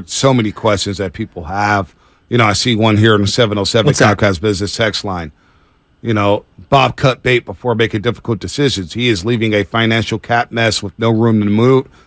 So many questions that people have. I see one here in the 707 Comcast Business text line. Bob cut bait before making difficult decisions. He is leaving a financial cap mess with no room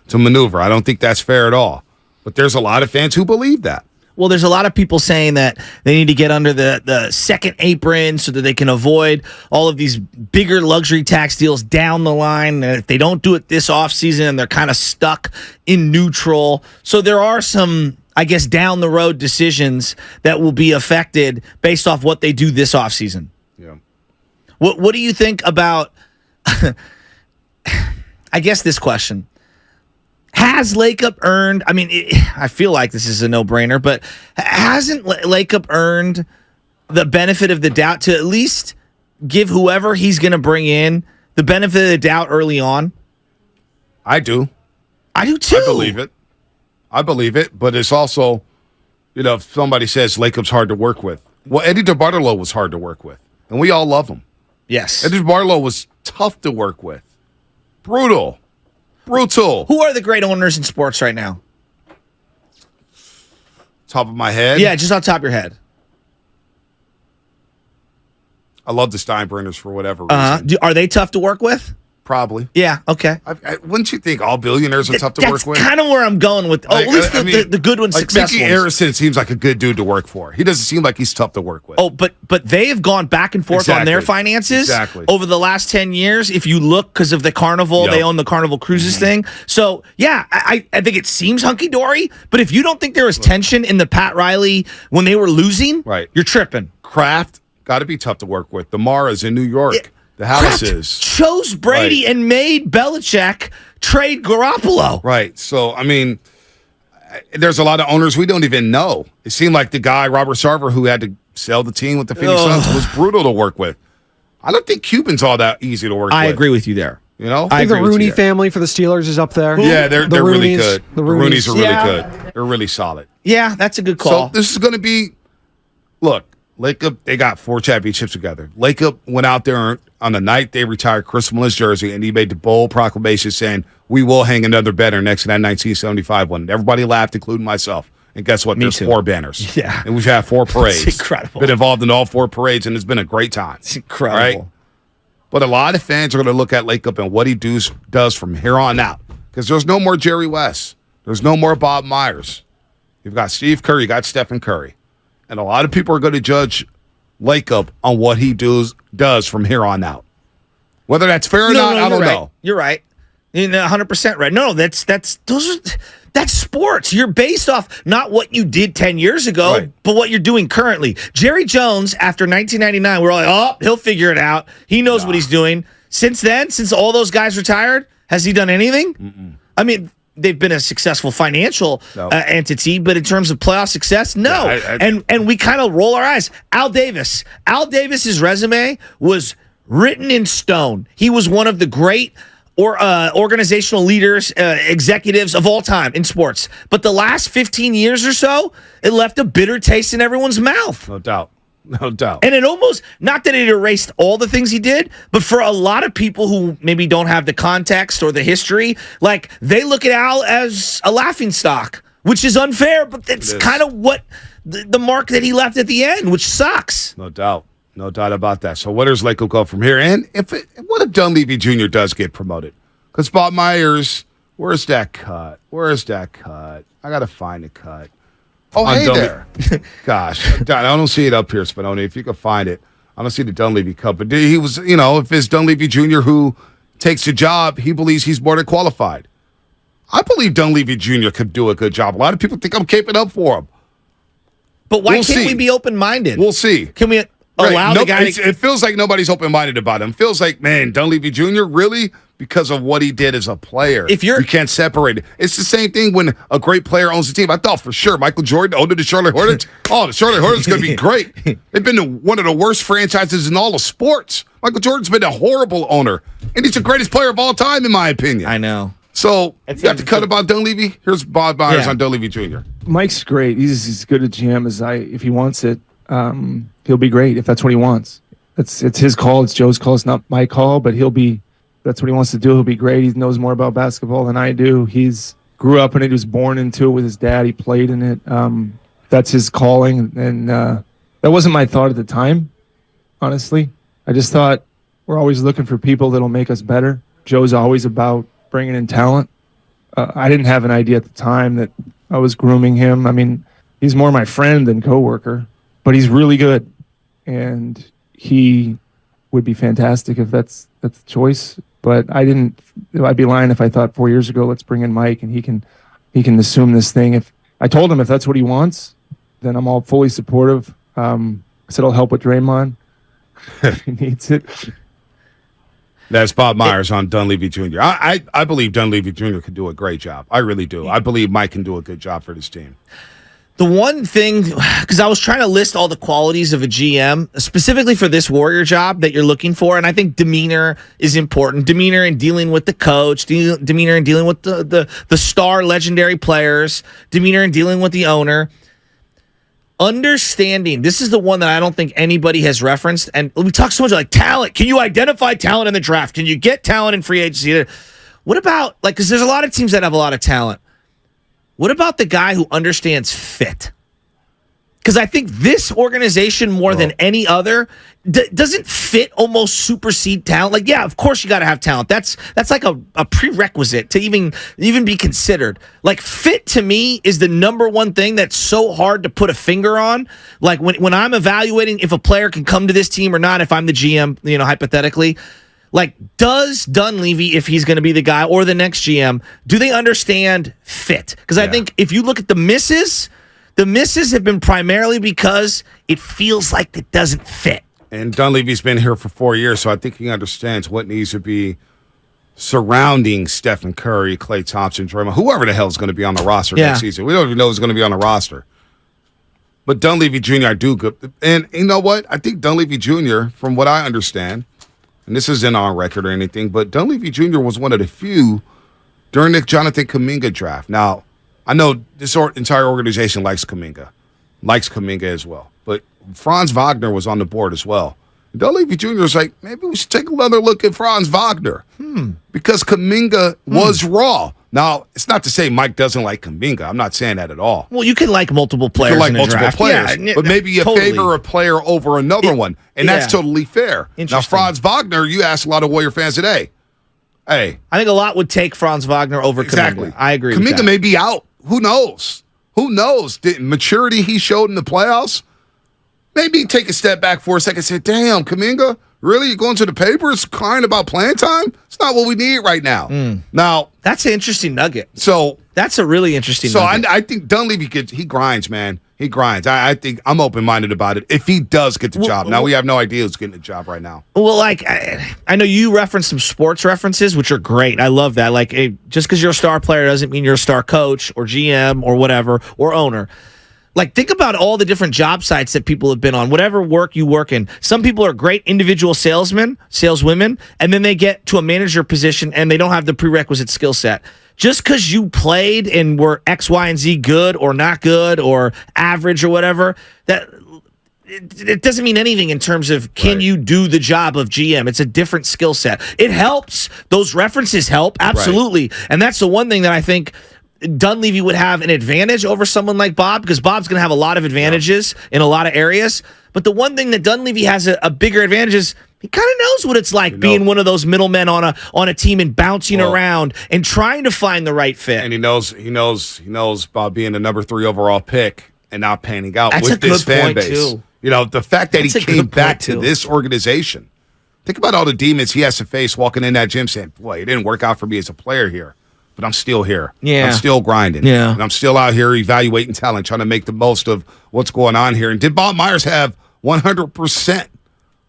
to maneuver. I don't think that's fair at all. But there's a lot of fans who believe that. Well, there's a lot of people saying that they need to get under the second apron so that they can avoid all of these bigger luxury tax deals down the line. And if they don't do it this offseason, and they're kind of stuck in neutral. So there are some, I guess, down the road decisions that will be affected based off what they do this offseason. Yeah. What do you think about, I guess, this question? Has Lacob earned, I feel like this is a no-brainer, but hasn't Lacob earned the benefit of the doubt to at least give whoever he's going to bring in the benefit of the doubt early on? I do. I do too. I believe it, but it's also, if somebody says Lacob's hard to work with. Well, Eddie DeBartolo was hard to work with, and we all love him. Yes. Eddie DeBartolo was tough to work with. Brutal. Who are the great owners in sports right now? Top of my head? Yeah, just on top of your head. I love the Steinbrenners for whatever reason. Are they tough to work with? Probably. Yeah, okay. Wouldn't you think all billionaires are tough to work with? That's kind of where I'm going with. At least the good ones, successful Mickey ones. Arison seems like a good dude to work for. He doesn't seem like he's tough to work with. Oh, but they have gone back and forth on their finances over the last 10 years. If you look, because of the Carnival, they own the Carnival Cruises thing. So, yeah, I think it seems hunky-dory, but if you don't think there was tension in the Pat Riley when they were losing, you're tripping. Kraft, got to be tough to work with. The Maras in New York. The Hallises chose Brady and made Belichick trade Garoppolo. Right. So, there's a lot of owners we don't even know. It seemed like the guy, Robert Sarver, who had to sell the team with the Phoenix Suns, was brutal to work with. I don't think Cuban's all that easy to work with. I agree with you there. I think the Rooney family for the Steelers is up there. Yeah, they're really good. The Rooneys are really good. They're really solid. Yeah, that's a good call. So this is going to be, look, Lacob, they got 4 championships together. Lacob went out there on the night they retired Chris Mullins' jersey, and he made the bold proclamation saying, we will hang another banner next to that 1975 one. Everybody laughed, including myself. And guess what? There's 4 banners. Yeah. And we've had 4 parades. It's incredible. Been involved in all 4 parades, and it's been a great time. It's incredible. Right? But a lot of fans are going to look at Lacob and what he does from here on out. Because there's no more Jerry West. There's no more Bob Myers. You've got Steve Kerr. You got Stephen Curry. And a lot of people are going to judge Lacob on what he does from here on out. Whether that's fair or not, I don't know. You're right. You're 100% right. No, that's sports. You're based off not what you did 10 years ago, but what you're doing currently. Jerry Jones, after 1999, we're all like, he'll figure it out. He knows what he's doing. Since then, since all those guys retired, has he done anything? They've been a successful financial entity, but in terms of playoff success, no. And we kind of roll our eyes. Al Davis's resume was written in stone. He was one of the great organizational leaders, executives of all time in sports. But the last 15 years or so, it left a bitter taste in everyone's mouth. No doubt. And it almost, not that it erased all the things he did, but for a lot of people who maybe don't have the context or the history, like they look at Al as a laughingstock, which is unfair, but that's kind of what the mark that he left at the end, which sucks. No doubt about that. So where does Lacob go from here? And what if Dunleavy Jr. does get promoted? Because Bob Myers, where's that cut? I got to find the cut. Oh, hey there. Gosh, I don't see it up here, Spinoni. If you can find it. I don't see the Dunleavy Cup. But he was, if it's Dunleavy Jr. who takes the job, he believes he's more than qualified. I believe Dunleavy Jr. could do a good job. A lot of people think I'm caping up for him. But why can't we be open-minded? We'll see. Can we allow the guy It feels like nobody's open-minded about him. It feels like, man, Dunleavy Jr., really? Because of what he did as a player. You can't separate it. It's the same thing when a great player owns a team. I thought for sure Michael Jordan owned the Charlotte Hornets. The Charlotte Hornets going to be great. They've been one of the worst franchises in all of sports. Michael Jordan's been a horrible owner, and he's the greatest player of all time, in my opinion. I know. So, you got to cut about Dunleavy? Here's Bob Myers on Dunleavy Jr. Mike's great. He's as good a GM as if he wants it, he'll be great if that's what he wants. It's his call. It's Joe's call. It's not my call, but that's what he wants to do. He'll be great. He knows more about basketball than I do. He's grew up in it. He was born into it with his dad. He played in it. That's his calling. And that wasn't my thought at the time, honestly. I just thought we're always looking for people that'll make us better. Joe's always about bringing in talent. I didn't have an idea at the time that I was grooming him. I mean, he's more my friend than coworker, but he's really good. And he would be fantastic if that's the choice. But I'd be lying if I thought 4 years ago, let's bring in Mike and he can assume this thing. If I told him if that's what he wants, then I'm all fully supportive. I said I'll help with Draymond if he needs it. That's Bob Myers on Dunleavy Jr. I believe Dunleavy Jr. could do a great job. I really do. I believe Mike can do a good job for this team. The one thing, because I was trying to list all the qualities of a GM, specifically for this Warrior job that you're looking for, and I think demeanor is important. Demeanor in dealing with the coach, demeanor in dealing with the star legendary players, demeanor in dealing with the owner. Understanding, this is the one that I don't think anybody has referenced, and we talk so much like talent. Can you identify talent in the draft? Can you get talent in free agency? What about, like, because there's a lot of teams that have a lot of talent. What about the guy who understands fit? Because I think this organization, more than any other, doesn't fit almost supersede talent. Like, yeah, of course you got to have talent. That's like a prerequisite to even be considered. Like, fit to me is the number one thing that's so hard to put a finger on. Like, when I'm evaluating if a player can come to this team or not, if I'm the GM, hypothetically, like, does Dunleavy, if he's going to be the guy, or the next GM, do they understand fit? Because I think if you look at the misses have been primarily because it feels like it doesn't fit. And Dunleavy's been here for 4 years, so I think he understands what needs to be surrounding Stephen Curry, Klay Thompson, Draymond, whoever the hell is going to be on the roster next season. We don't even know who's going to be on the roster. But Dunleavy Jr., I do good. And you know what? I think Dunleavy Jr., from what I understand, and this isn't on record or anything, but Dunleavy Jr. was one of the few during the Jonathan Kuminga draft. Now, I know this entire organization likes Kuminga as well. But Franz Wagner was on the board as well. Dunleavy Jr. was like, maybe we should take another look at Franz Wagner. Because Kuminga was raw. Now, it's not to say Mike doesn't like Kuminga. I'm not saying that at all. Well, you can like multiple players in a draft. But maybe you favor a player over another one, and that's totally fair. Now, Franz Wagner, you ask a lot of Warrior fans today. Hey, I think a lot would take Franz Wagner over Kuminga. I agree with that. Kuminga may be out. Who knows? The maturity he showed in the playoffs, maybe take a step back for a second and say, damn, Kuminga, really? You're going to the papers crying about playing time? It's not what we need right now. Now, that's an interesting nugget. So that's a really interesting nugget. I think Dunleavy he grinds, man. He grinds. I think I'm open-minded about it if he does get the job. Now, we have no idea who's getting the job right now. Well, like, I know you referenced some sports references, which are great. I love that. Like, just because you're a star player doesn't mean you're a star coach or GM or whatever or owner. Like, think about all the different job sites that people have been on, whatever work you work in. Some people are great individual saleswomen, and then they get to a manager position and they don't have the prerequisite skill set. Just because you played and were X, Y, and Z good or not good or average or whatever, that it doesn't mean anything in terms of can you do the job of GM. It's a different skill set. It helps. Those references help, absolutely. Right. And that's the one thing that I think Dunleavy would have an advantage over someone like Bob, because Bob's going to have a lot of advantages in a lot of areas. But the one thing that Dunleavy has a bigger advantage is he kind of knows what it's like being one of those middlemen on a team and bouncing around and trying to find the right fit. And he knows about being the number 3 overall pick and not panning out with this fan base. Too. The fact that he came back to this organization. Think about all the demons he has to face walking in that gym saying, boy, it didn't work out for me as a player here. But I'm still here. Yeah. I'm still grinding. Yeah. And I'm still out here evaluating talent, trying to make the most of what's going on here. And did Bob Myers have 100%?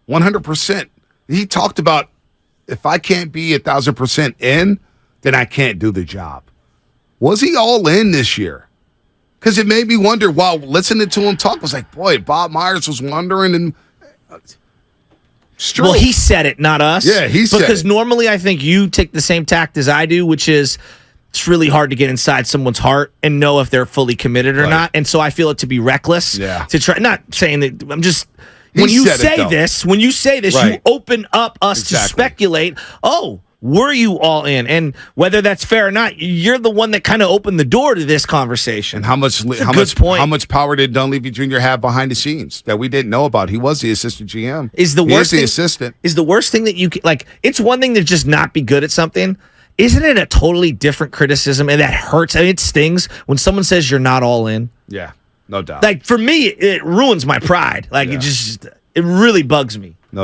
100%. He talked about, if I can't be 1,000% in, then I can't do the job. Was he all in this year? Because it made me wonder while listening to him talk. I was like, boy, Bob Myers was wondering. And well, he said it, not us. Yeah, he said it. Because normally I think you take the same tact as I do, which is it's really hard to get inside someone's heart and know if they're fully committed or not. And so I feel it to be reckless to try. Not saying that. I'm just. When you say this, you open up us to speculate, were you all in? And whether that's fair or not, you're the one that kind of opened the door to this conversation. And how much power did Dunleavy Jr. have behind the scenes that we didn't know about? He was the assistant GM. Assistant. Is the worst thing that you can, like, it's one thing to just not be good at something. Isn't it a totally different criticism? And that hurts. I mean, it stings when someone says you're not all in. Yeah, no doubt. Like, for me, it ruins my pride. Like, it really bugs me.